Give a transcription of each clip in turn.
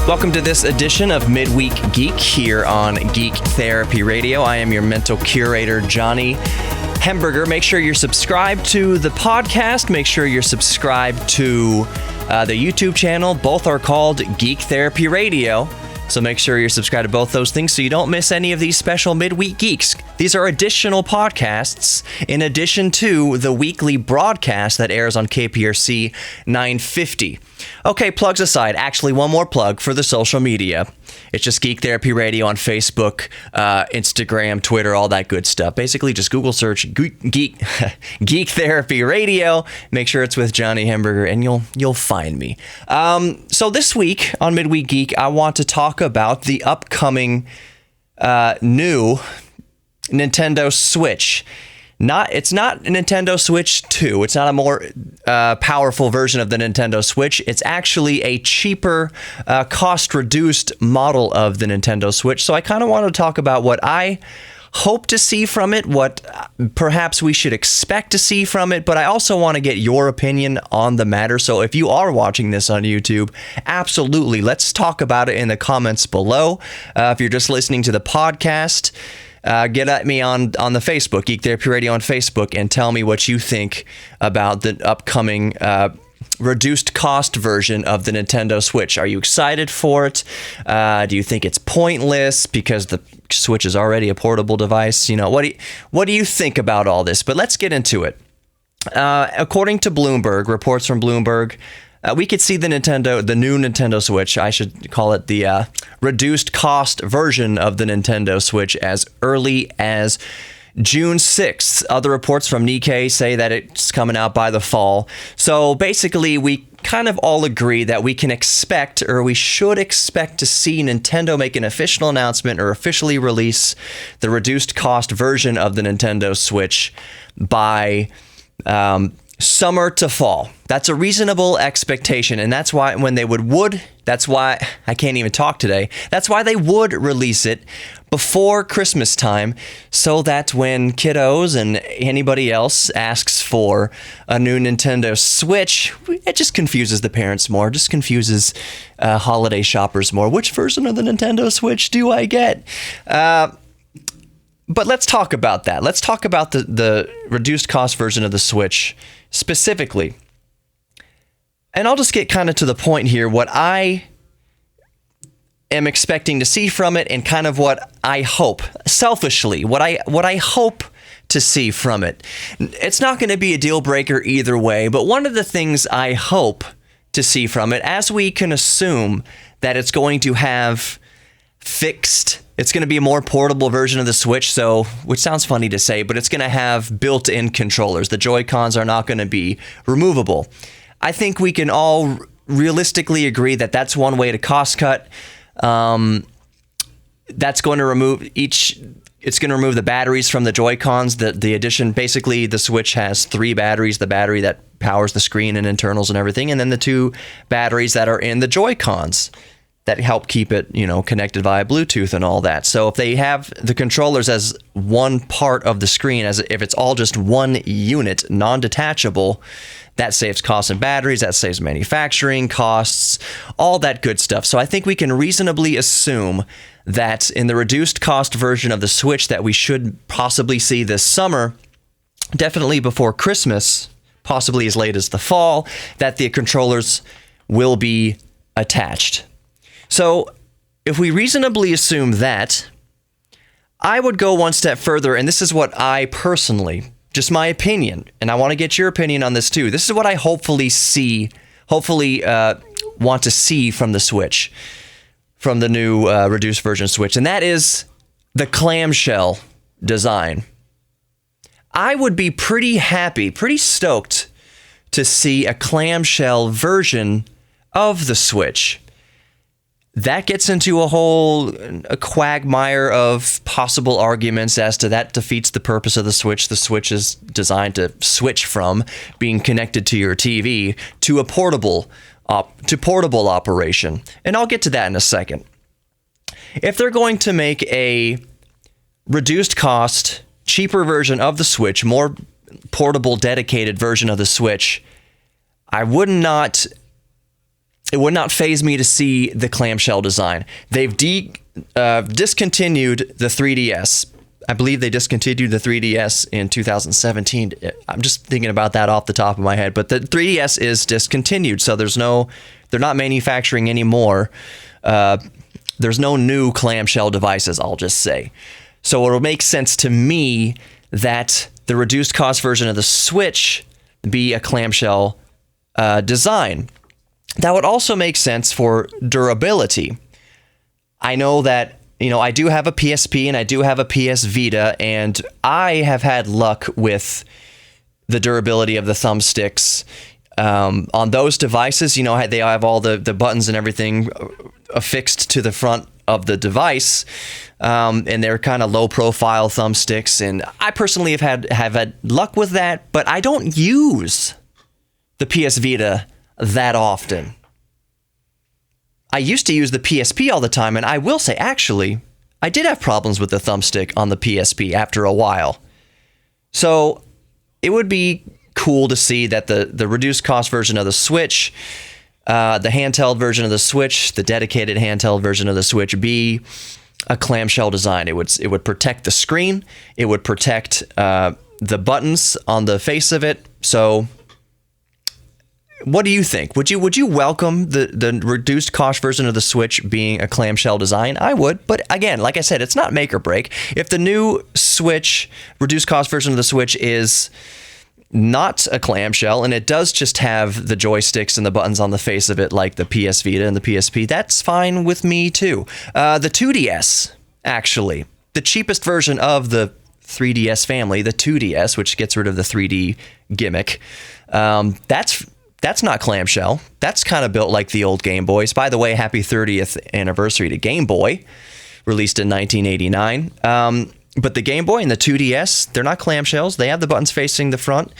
Welcome to this edition of Midweek Geek here on Geek Therapy Radio. I am your mental curator, Johnny Hemberger. Make sure you're subscribed to the podcast. Make sure you're subscribed to the YouTube channel. Both are called Geek Therapy Radio. So make sure you're subscribed to both those things so you don't miss any of these special Midweek Geeks. These are additional podcasts in addition to the weekly broadcast that airs on KPRC 950. Okay, plugs aside, actually one more plug for the social media. It's just Geek Therapy Radio on Facebook, Instagram, Twitter, all that good stuff. Basically, just Google search Geek Therapy Radio. Make sure it's with Johnny Hemberger, and you'll find me. So this week on Midweek Geek, I want to talk about the upcoming new Nintendo Switch. It's not a Nintendo Switch 2. It's not a more powerful version of the Nintendo Switch. It's actually a cheaper, cost-reduced model of the Nintendo Switch. So I kind of want to talk about what I hope to see from it, what perhaps we should expect to see from it, but I also want to get your opinion on the matter. So if you are watching this on YouTube, absolutely, let's talk about it in the comments below. If you're just listening to the podcast, get at me on the Facebook, Geek Therapy Radio on Facebook, and tell me what you think about the upcoming reduced cost version of the Nintendo Switch. Are you excited for it? Do you think it's pointless because the Switch is already a portable device? You know, what do you think about all this? But let's get into it. According to Bloomberg, reports from Bloomberg, we could see the new Nintendo Switch, I should call it the reduced cost version of the Nintendo Switch, as early as June 6th. Other reports from Nikkei say that it's coming out by the fall. So basically, we kind of all agree that we can expect, or we should expect, to see Nintendo make an official announcement or officially release the reduced cost version of the Nintendo Switch by summer to fall. That's a reasonable expectation, and that's why when they that's why I can't even talk today. That's why they would release it before Christmas time, so that when kiddos and anybody else asks for a new Nintendo Switch, it just confuses the parents more, just confuses holiday shoppers more. Which version of the Nintendo Switch do I get? But let's talk about that. Let's talk about the reduced cost version of the Switch specifically. And I'll just get kind of to the point here, what I am expecting to see from it and kind of what I hope, selfishly, what I hope to see from it. It's not going to be a deal breaker either way, but one of the things I hope to see from it, as we can assume that it's going to have it's going to be a more portable version of the Switch, so, which sounds funny to say, but it's going to have built-in controllers. The Joy-Cons are not going to be removable. I think we can all realistically agree that that's one way to cost cut. That's going to remove it's going to remove the batteries from the Joy-Cons. The addition, basically, the Switch has 3 batteries, the battery that powers the screen and internals and everything, and then the 2 batteries that are in the Joy-Cons that help keep it, connected via Bluetooth and all that. So if they have the controllers as one part of the screen, as if it's all just one unit, non-detachable, that saves costs and batteries, that saves manufacturing costs, all that good stuff. So I think we can reasonably assume that in the reduced cost version of the Switch that we should possibly see this summer, definitely before Christmas, possibly as late as the fall, that the controllers will be attached. So if we reasonably assume that, I would go one step further, and this is what I personally, just my opinion, and I want to get your opinion on this too. This is what I hopefully want to see from the Switch, from the new reduced version Switch, and that is the clamshell design. I would be pretty happy, pretty stoked to see a clamshell version of the Switch. That gets into a quagmire of possible arguments as to that defeats the purpose of the Switch. The Switch is designed to switch from being connected to your TV to a portable operation. And I'll get to that in a second. If they're going to make a reduced cost, cheaper version of the Switch, more portable, dedicated version of the Switch, it it would not faze me to see the clamshell design. They've discontinued the 3DS. I believe they discontinued the 3DS in 2017. I'm just thinking about that off the top of my head. But the 3DS is discontinued, so they're not manufacturing anymore. There's no new clamshell devices, I'll just say. So it'll make sense to me that the reduced cost version of the Switch be a clamshell design. That would also make sense for durability. I know that, I do have a PSP and I do have a PS Vita, and I have had luck with the durability of the thumbsticks. On those devices, they have all the buttons and everything affixed to the front of the device, and they're kind of low-profile thumbsticks. And I personally have had luck with that, but I don't use the PS Vita that often. I used to use the PSP all the time, and I will say, actually, I did have problems with the thumbstick on the PSP after a while. So it would be cool to see that the reduced cost version of the Switch, the handheld version of the Switch, the dedicated handheld version of the Switch be a clamshell design. It would protect the screen. It would protect the buttons on the face of it. So what do you think? Would you welcome the reduced cost version of the Switch being a clamshell design? I would, but again, like I said, it's not make or break. If the new Switch, reduced cost version of the Switch is not a clamshell, and it does just have the joysticks and the buttons on the face of it like the PS Vita and the PSP, that's fine with me too. The 2DS, actually, the cheapest version of the 3DS family, the 2DS, which gets rid of the 3D gimmick, that's not clamshell. That's kind of built like the old Game Boys. By the way, happy 30th anniversary to Game Boy, released in 1989. But the Game Boy and the 2DS, they're not clamshells. They have the buttons facing the front.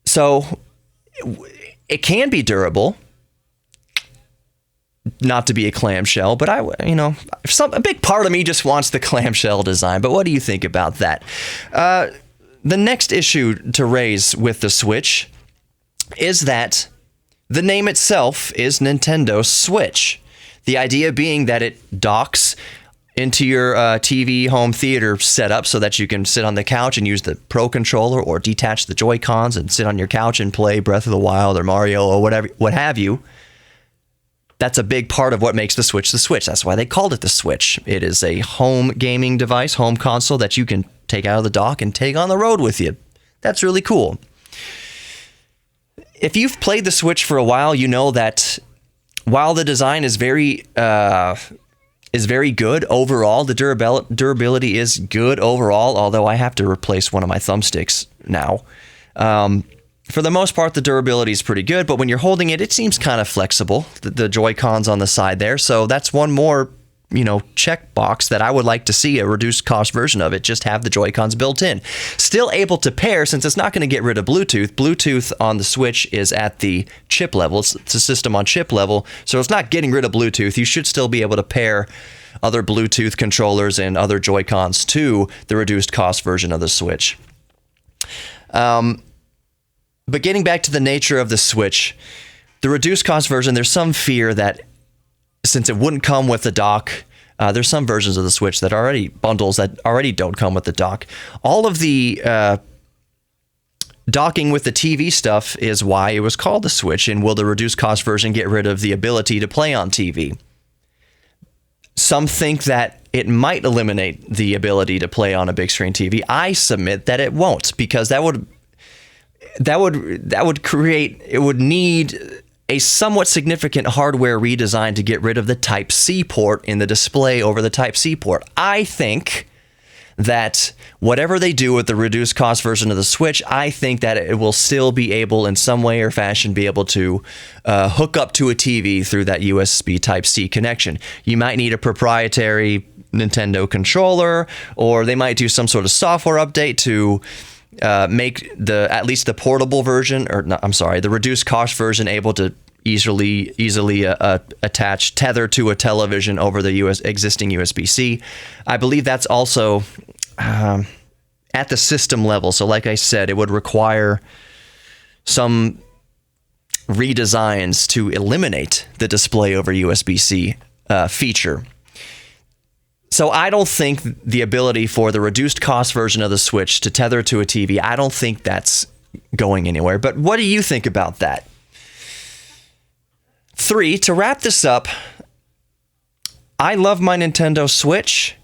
So it can be durable, not to be a clamshell, but a big part of me just wants the clamshell design. But what do you think about that? The next issue to raise with the Switch is that the name itself is Nintendo Switch. The idea being that it docks into your TV home theater setup so that you can sit on the couch and use the Pro Controller, or detach the Joy-Cons and sit on your couch and play Breath of the Wild or Mario or what have you. That's a big part of what makes the Switch the Switch. That's why they called it the Switch. It is a home gaming device, home console that you can take out of the dock and take on the road with you. That's really cool. If you've played the Switch for a while, you know that while the design is very good overall, the durability is good overall, although I have to replace one of my thumbsticks now. For the most part, the durability is pretty good, but when you're holding it, it seems kind of flexible, the Joy-Cons on the side there. So that's one more, check box that I would like to see a reduced cost version of it. Just have the Joy-Cons built in. Still able to pair, since it's not going to get rid of Bluetooth. Bluetooth on the Switch is at the chip level. It's a system on chip level, so it's not getting rid of Bluetooth. You should still be able to pair other Bluetooth controllers and other Joy-Cons to the reduced cost version of the Switch. But getting back to the nature of the Switch, the reduced cost version, there's some fear that since it wouldn't come with the dock, there's some versions of the Switch that bundles that already don't come with the dock. All of the docking with the TV stuff is why it was called the Switch. And will the reduced cost version get rid of the ability to play on TV? Some think that it might eliminate the ability to play on a big screen TV. I submit that it won't, because that would need a somewhat significant hardware redesign to get rid of the Type-C port in the display over the Type-C port. I think that whatever they do with the reduced cost version of the Switch, I think that it will still be able, in some way or fashion, be able to hook up to a TV through that USB Type-C connection. You might need a proprietary Nintendo controller, or they might do some sort of software update to make at least the portable version, the reduced cost version, able to easily tether to a television over the existing USB-C. I believe that's also at the system level. So like I said, it would require some redesigns to eliminate the display over USB-C feature. So I don't think the ability for the reduced cost version of the Switch to tether to a TV, I don't think that's going anywhere. But what do you think about that? 3, to wrap this up, I love my Nintendo Switch,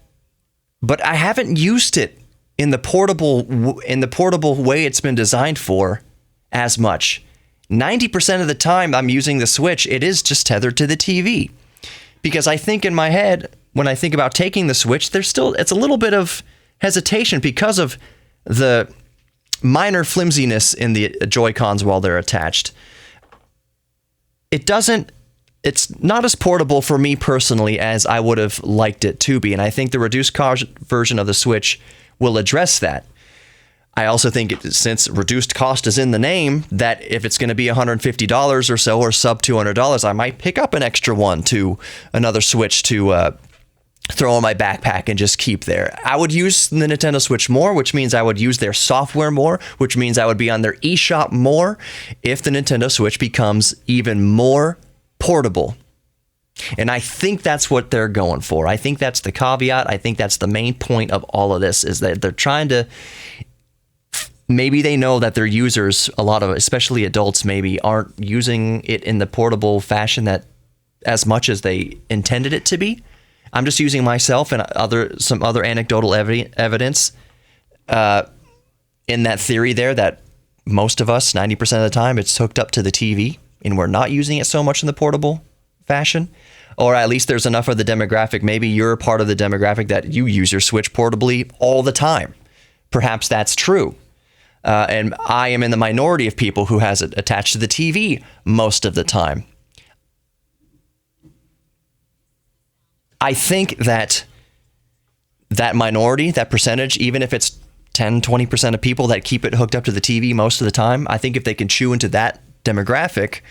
but I haven't used it in the portable way it's been designed for as much. 90% of the time I'm using the Switch, it is just tethered to the TV. Because I think in my head, when I think about taking the Switch, it's a little bit of hesitation because of the minor flimsiness in the Joy-Cons while they're attached. It's not as portable for me personally as I would have liked it to be. And I think the reduced cost version of the Switch will address that. I also think since reduced cost is in the name, that if it's going to be $150 or so, or sub $200, I might pick up an extra one to another Switch to throw in my backpack and just keep there. I would use the Nintendo Switch more, which means I would use their software more, which means I would be on their eShop more if the Nintendo Switch becomes even more portable. And I think that's what they're going for. I think that's the caveat. I think that's the main point of all of this, is that they're trying to... Maybe they know that their users, a lot of, especially adults, maybe aren't using it in the portable fashion that as much as they intended it to be. I'm just using myself and some other anecdotal evidence in that theory there that most of us, 90% of the time, it's hooked up to the TV and we're not using it so much in the portable fashion. Or at least there's enough of the demographic. Maybe you're part of the demographic that you use your Switch portably all the time. Perhaps that's true. And I am in the minority of people who has it attached to the TV most of the time. I think that minority, that percentage, even if it's 10, 20% of people that keep it hooked up to the TV most of the time, I think if they can chew into that demographic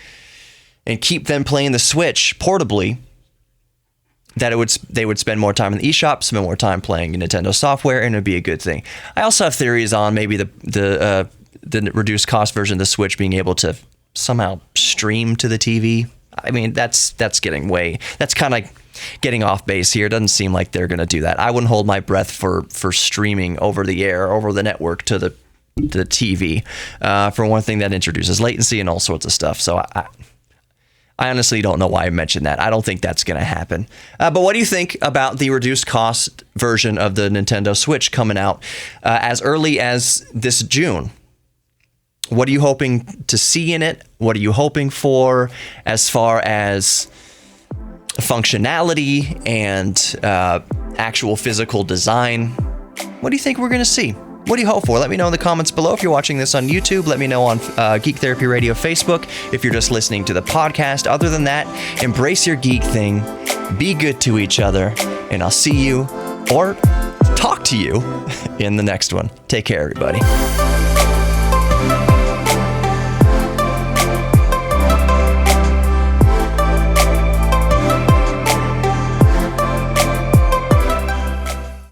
and keep them playing the Switch portably, that they would spend more time in the eShop, spend more time playing Nintendo software, and it would be a good thing. I also have theories on maybe the reduced cost version of the Switch being able to somehow stream to the TV. I mean, that's kind of getting off base here. It doesn't seem like they're going to do that. I wouldn't hold my breath for streaming over the air, over the network to the TV. For one thing, that introduces latency and all sorts of stuff. So I honestly don't know why I mentioned that. I don't think that's going to happen. But what do you think about the reduced cost version of the Nintendo Switch coming out as early as this June? What are you hoping to see in it? What are you hoping for as far as functionality and actual physical design? What do you think we're going to see? What do you hope for? Let me know in the comments below. If you're watching this on YouTube, let me know on Geek Therapy Radio Facebook. If you're just listening to the podcast, other than that, embrace your geek thing, be good to each other, and I'll see you or talk to you in the next one. Take care, everybody.